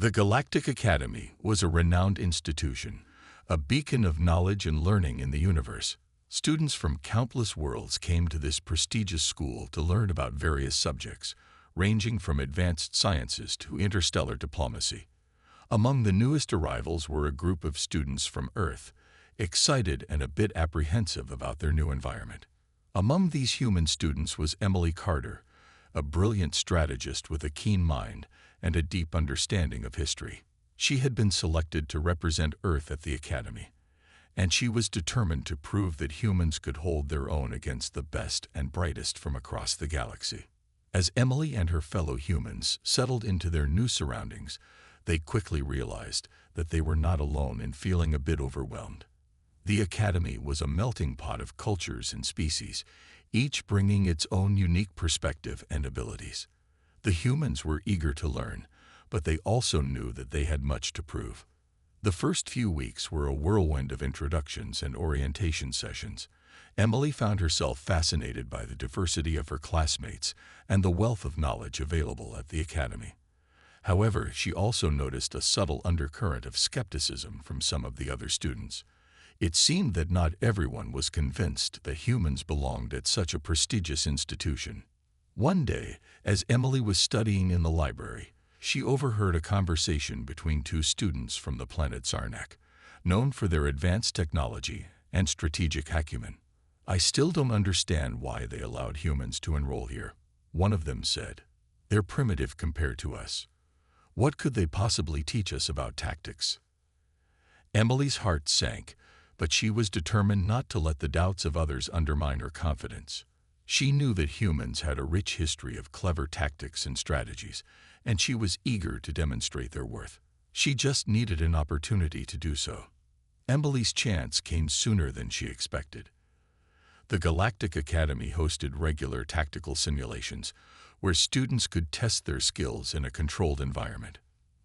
The Galactic Academy was a renowned institution, a beacon of knowledge and learning in the universe. Students from countless worlds came to this prestigious school to learn about various subjects, ranging from advanced sciences to interstellar diplomacy. Among the newest arrivals were a group of students from Earth, excited and a bit apprehensive about their new environment. Among these human students was Emily Carter, a brilliant strategist with a keen mind and a deep understanding of history. She had been selected to represent Earth at the Academy, and she was determined to prove that humans could hold their own against the best and brightest from across the galaxy. As Emily and her fellow humans settled into their new surroundings, they quickly realized that they were not alone in feeling a bit overwhelmed. The Academy was a melting pot of cultures and species, each bringing its own unique perspective and abilities. The humans were eager to learn, but they also knew that they had much to prove. The first few weeks were a whirlwind of introductions and orientation sessions. Emily found herself fascinated by the diversity of her classmates and the wealth of knowledge available at the Academy. However, she also noticed a subtle undercurrent of skepticism from some of the other students. It seemed that not everyone was convinced that humans belonged at such a prestigious institution. One day, as Emily was studying in the library, she overheard a conversation between two students from the planet Sarnak, known for their advanced technology and strategic acumen. "I still don't understand why they allowed humans to enroll here," one of them said. "They're primitive compared to us. What could they possibly teach us about tactics?" Emily's heart sank, but she was determined not to let the doubts of others undermine her confidence. She knew that humans had a rich history of clever tactics and strategies, and she was eager to demonstrate their worth. She just needed an opportunity to do so. Emily's chance came sooner than she expected. The Galactic Academy hosted regular tactical simulations, where students could test their skills in a controlled environment.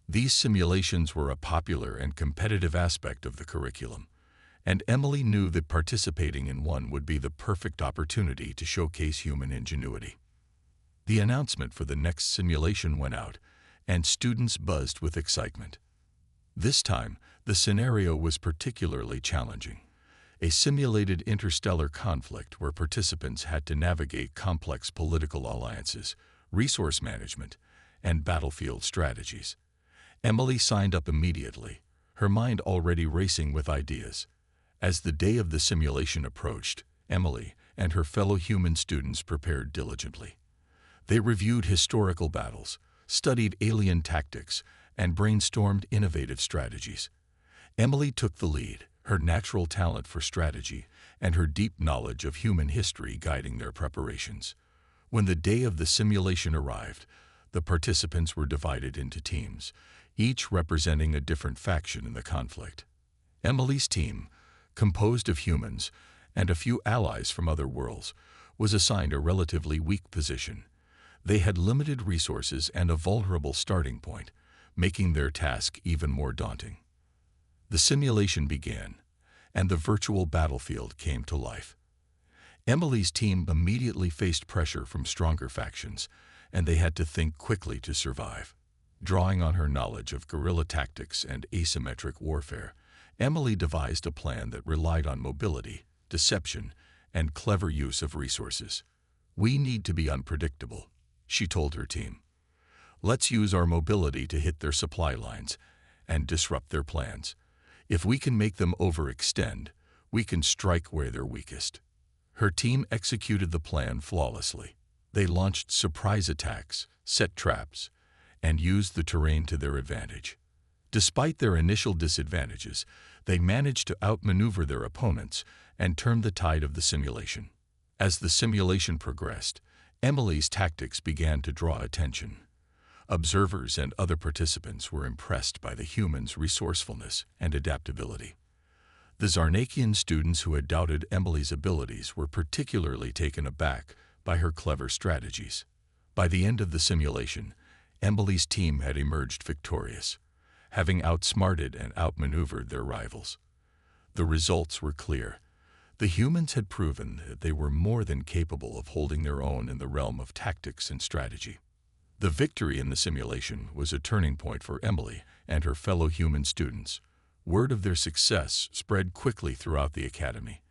These simulations were a popular and competitive aspect of the curriculum, and Emily knew that participating in one would be the perfect opportunity to showcase human ingenuity. The announcement for the next simulation went out, and students buzzed with excitement. This time, the scenario was particularly challenging. A simulated interstellar conflict where participants had to navigate complex political alliances, resource management, and battlefield strategies. Emily signed up immediately, her mind already racing with ideas. As the day of the simulation approached, Emily and her fellow human students prepared diligently. They reviewed historical battles, studied alien tactics, and brainstormed innovative strategies. Emily took the lead, her natural talent for strategy and her deep knowledge of human history guiding their preparations. When the day of the simulation arrived, the participants were divided into teams, each representing a different faction in the conflict. Emily's team, composed of humans and a few allies from other worlds, was assigned a relatively weak position. They had limited resources and a vulnerable starting point, making their task even more daunting. The simulation began, and the virtual battlefield came to life. Emily's team immediately faced pressure from stronger factions, and they had to think quickly to survive. Drawing on her knowledge of guerrilla tactics and asymmetric warfare, Emily devised a plan that relied on mobility, deception, and clever use of resources. "We need to be unpredictable," she told her team. "Let's use our mobility to hit their supply lines and disrupt their plans. If we can make them overextend, we can strike where they're weakest." Her team executed the plan flawlessly. They launched surprise attacks, set traps, and used the terrain to their advantage. Despite their initial disadvantages, they managed to outmaneuver their opponents and turn the tide of the simulation. As the simulation progressed, Emily's tactics began to draw attention. Observers and other participants were impressed by the humans' resourcefulness and adaptability. The Zarnakian students who had doubted Emily's abilities were particularly taken aback by her clever strategies. By the end of the simulation, Emily's team had emerged victorious, having outsmarted and outmaneuvered their rivals. The results were clear. The humans had proven that they were more than capable of holding their own in the realm of tactics and strategy. The victory in the simulation was a turning point for Emily and her fellow human students. Word of their success spread quickly throughout the academy,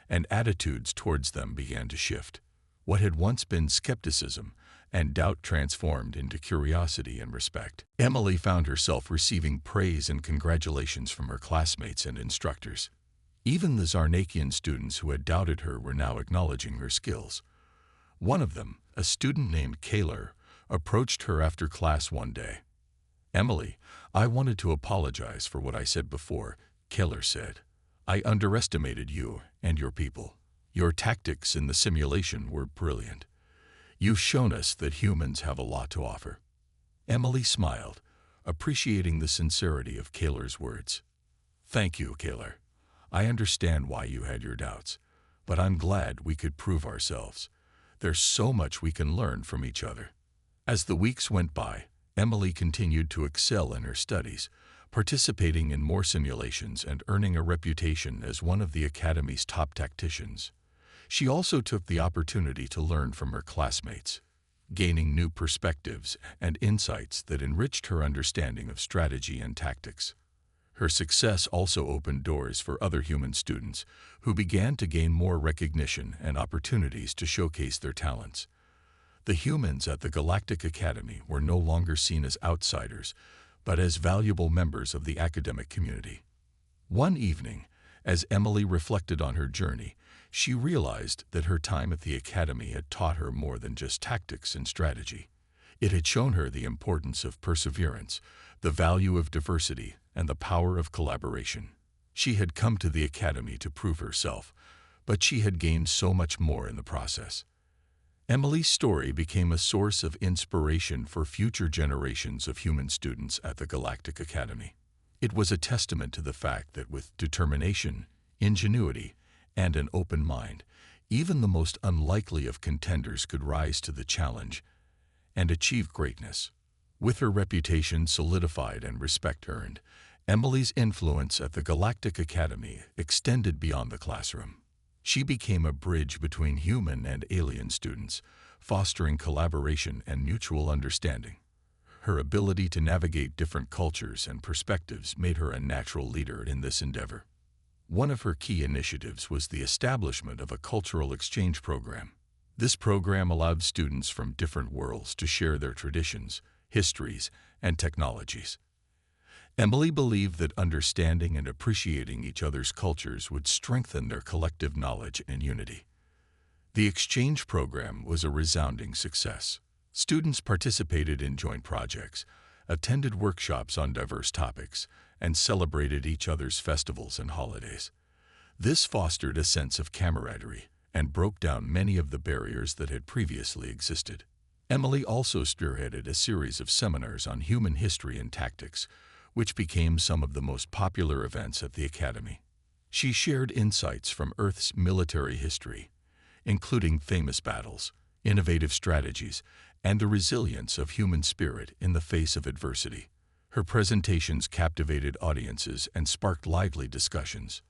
and attitudes towards them began to shift. What had once been skepticism and doubt transformed into curiosity and respect. Emily found herself receiving praise and congratulations from her classmates and instructors. Even the Zarnakian students who had doubted her were now acknowledging her skills. One of them, a student named Kaler, approached her after class one day. "Emily, I wanted to apologize for what I said before," Kaler said. "I underestimated you and your people. Your tactics in the simulation were brilliant. You've shown us that humans have a lot to offer." Emily smiled, appreciating the sincerity of Kaler's words. "Thank you, Kaler. I understand why you had your doubts, but I'm glad we could prove ourselves. There's so much we can learn from each other." As the weeks went by, Emily continued to excel in her studies, participating in more simulations and earning a reputation as one of the Academy's top tacticians. She also took the opportunity to learn from her classmates, gaining new perspectives and insights that enriched her understanding of strategy and tactics. Her success also opened doors for other human students who began to gain more recognition and opportunities to showcase their talents. The humans at the Galactic Academy were no longer seen as outsiders, but as valuable members of the academic community. One evening, as Emily reflected on her journey, she realized that her time at the Academy had taught her more than just tactics and strategy. It had shown her the importance of perseverance, the value of diversity, and the power of collaboration. She had come to the Academy to prove herself, but she had gained so much more in the process. Emily's story became a source of inspiration for future generations of human students at the Galactic Academy. It was a testament to the fact that with determination, ingenuity, and an open mind, even the most unlikely of contenders could rise to the challenge and achieve greatness. With her reputation solidified and respect earned, Emily's influence at the Galactic Academy extended beyond the classroom. She became a bridge between human and alien students, fostering collaboration and mutual understanding. Her ability to navigate different cultures and perspectives made her a natural leader in this endeavor. One of her key initiatives was the establishment of a cultural exchange program. This program allowed students from different worlds to share their traditions, histories, and technologies. Emily believed that understanding and appreciating each other's cultures would strengthen their collective knowledge and unity. The exchange program was a resounding success. Students participated in joint projects, attended workshops on diverse topics, and celebrated each other's festivals and holidays. This fostered a sense of camaraderie and broke down many of the barriers that had previously existed. Emily also spearheaded a series of seminars on human history and tactics, which became some of the most popular events at the Academy. She shared insights from Earth's military history, including famous battles, innovative strategies, and the resilience of human spirit in the face of adversity. Her presentations captivated audiences and sparked lively discussions.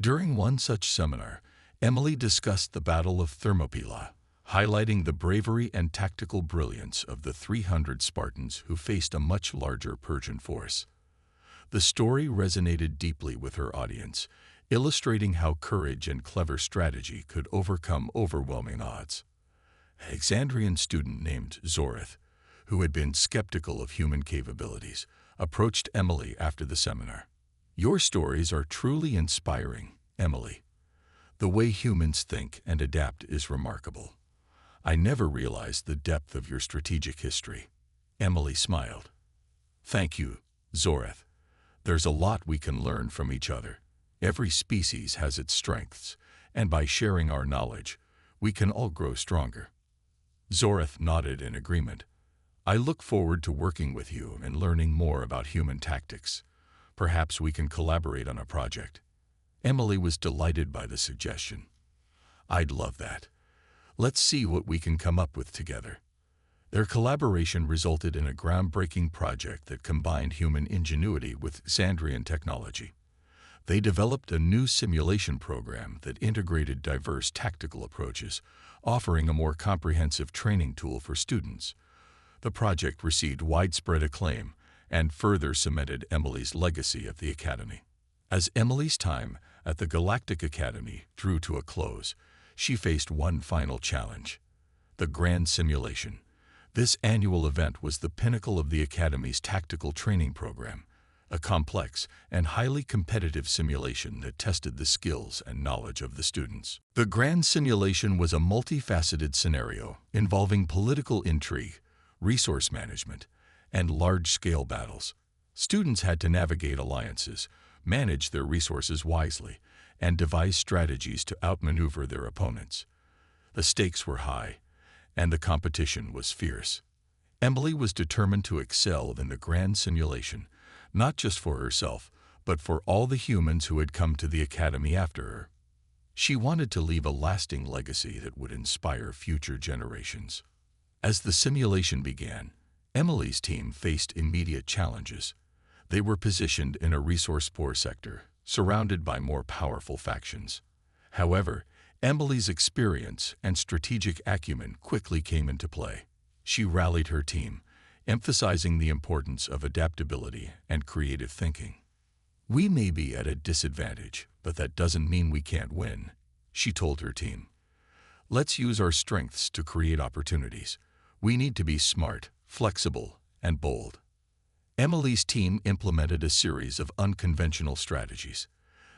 During one such seminar, Emily discussed the Battle of Thermopylae, highlighting the bravery and tactical brilliance of the 300 Spartans who faced a much larger Persian force. The story resonated deeply with her audience, illustrating how courage and clever strategy could overcome overwhelming odds. An Exandrian student named Zorith, who had been skeptical of human capabilities, approached Emily after the seminar. "Your stories are truly inspiring, Emily. The way humans think and adapt is remarkable. I never realized the depth of your strategic history." Emily smiled. "Thank you, Zorith. There's a lot we can learn from each other. Every species has its strengths, and by sharing our knowledge, we can all grow stronger." Zorith nodded in agreement. "I look forward to working with you and learning more about human tactics. Perhaps we can collaborate on a project." Emily was delighted by the suggestion. "I'd love that. Let's see what we can come up with together." Their collaboration resulted in a groundbreaking project that combined human ingenuity with Exandrian technology. They developed a new simulation program that integrated diverse tactical approaches, offering a more comprehensive training tool for students. The project received widespread acclaim and further cemented Emily's legacy at the Academy. As Emily's time at the Galactic Academy drew to a close, she faced one final challenge: the Grand Simulation. This annual event was the pinnacle of the Academy's tactical training program, a complex and highly competitive simulation that tested the skills and knowledge of the students. The Grand Simulation was a multifaceted scenario involving political intrigue, resource management, and large-scale battles. Students had to navigate alliances, manage their resources wisely, and devise strategies to outmaneuver their opponents. The stakes were high, and the competition was fierce. Emily was determined to excel in the Grand Simulation, not just for herself, but for all the humans who had come to the Academy after her. She wanted to leave a lasting legacy that would inspire future generations. As the simulation began, Emily's team faced immediate challenges. They were positioned in a resource-poor sector, surrounded by more powerful factions. However, Emily's experience and strategic acumen quickly came into play. She rallied her team, emphasizing the importance of adaptability and creative thinking. "We may be at a disadvantage, but that doesn't mean we can't win," she told her team. "Let's use our strengths to create opportunities. We need to be smart, flexible, and bold." Emily's team implemented a series of unconventional strategies.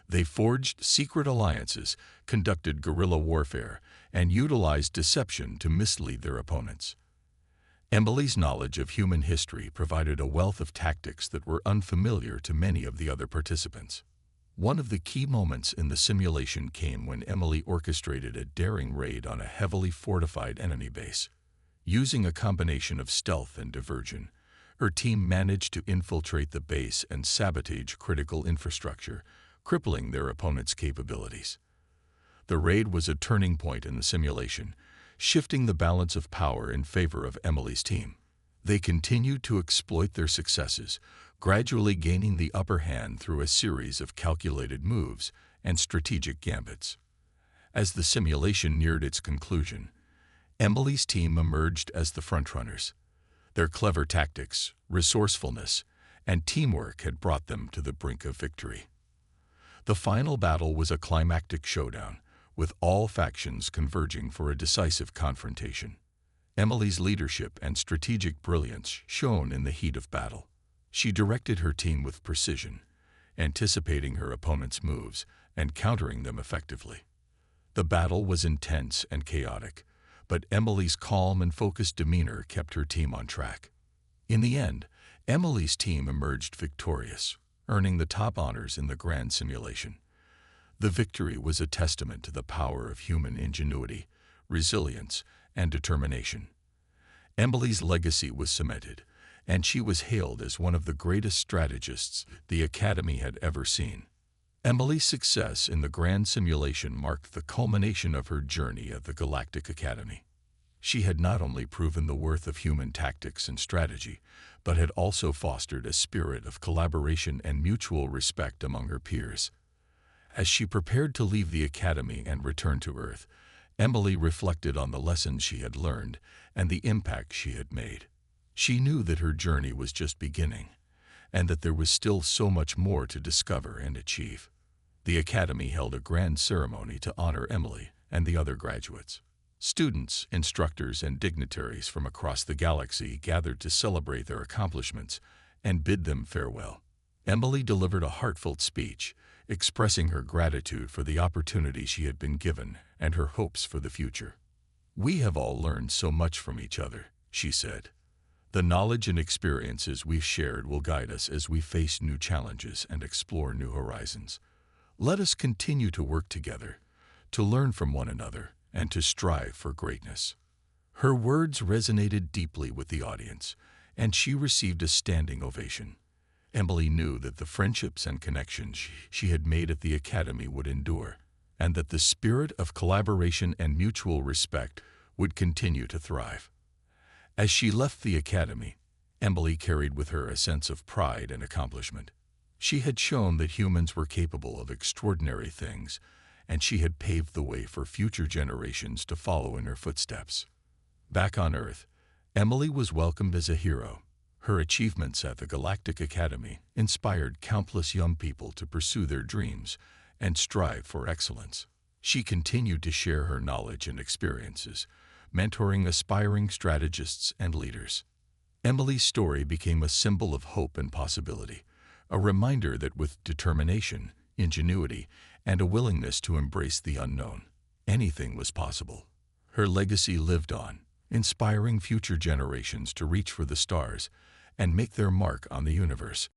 They forged secret alliances, conducted guerrilla warfare, and utilized deception to mislead their opponents. Emily's knowledge of human history provided a wealth of tactics that were unfamiliar to many of the other participants. One of the key moments in the simulation came when Emily orchestrated a daring raid on a heavily fortified enemy base. Using a combination of stealth and diversion, her team managed to infiltrate the base and sabotage critical infrastructure, crippling their opponent's capabilities. The raid was a turning point in the simulation, shifting the balance of power in favor of Emily's team. They continued to exploit their successes, gradually gaining the upper hand through a series of calculated moves and strategic gambits. As the simulation neared its conclusion, Emily's team emerged as the frontrunners. Their clever tactics, resourcefulness, and teamwork had brought them to the brink of victory. The final battle was a climactic showdown, with all factions converging for a decisive confrontation. Emily's leadership and strategic brilliance shone in the heat of battle. She directed her team with precision, anticipating her opponent's moves and countering them effectively. The battle was intense and chaotic, but Emily's calm and focused demeanor kept her team on track. In the end, Emily's team emerged victorious, earning the top honors in the Grand Simulation. The victory was a testament to the power of human ingenuity, resilience, and determination. Emily's legacy was cemented, and she was hailed as one of the greatest strategists the Academy had ever seen. Emily's success in the Grand Simulation marked the culmination of her journey at the Galactic Academy. She had not only proven the worth of human tactics and strategy, but had also fostered a spirit of collaboration and mutual respect among her peers. As she prepared to leave the Academy and return to Earth, Emily reflected on the lessons she had learned and the impact she had made. She knew that her journey was just beginning, and that there was still so much more to discover and achieve. The Academy held a grand ceremony to honor Emily and the other graduates. Students, instructors, and dignitaries from across the galaxy gathered to celebrate their accomplishments and bid them farewell. Emily delivered a heartfelt speech, expressing her gratitude for the opportunity she had been given and her hopes for the future. "We have all learned so much from each other," she said. "The knowledge and experiences we've shared will guide us as we face new challenges and explore new horizons. Let us continue to work together, to learn from one another, and to strive for greatness." Her words resonated deeply with the audience, and she received a standing ovation. Emily knew that the friendships and connections she had made at the Academy would endure, and that the spirit of collaboration and mutual respect would continue to thrive. As she left the Academy, Emily carried with her a sense of pride and accomplishment. She had shown that humans were capable of extraordinary things, and she had paved the way for future generations to follow in her footsteps. Back on Earth, Emily was welcomed as a hero. Her achievements at the Galactic Academy inspired countless young people to pursue their dreams and strive for excellence. She continued to share her knowledge and experiences, mentoring aspiring strategists and leaders. Emily's story became a symbol of hope and possibility, a reminder that with determination, ingenuity, and a willingness to embrace the unknown, anything was possible. Her legacy lived on, inspiring future generations to reach for the stars and make their mark on the universe.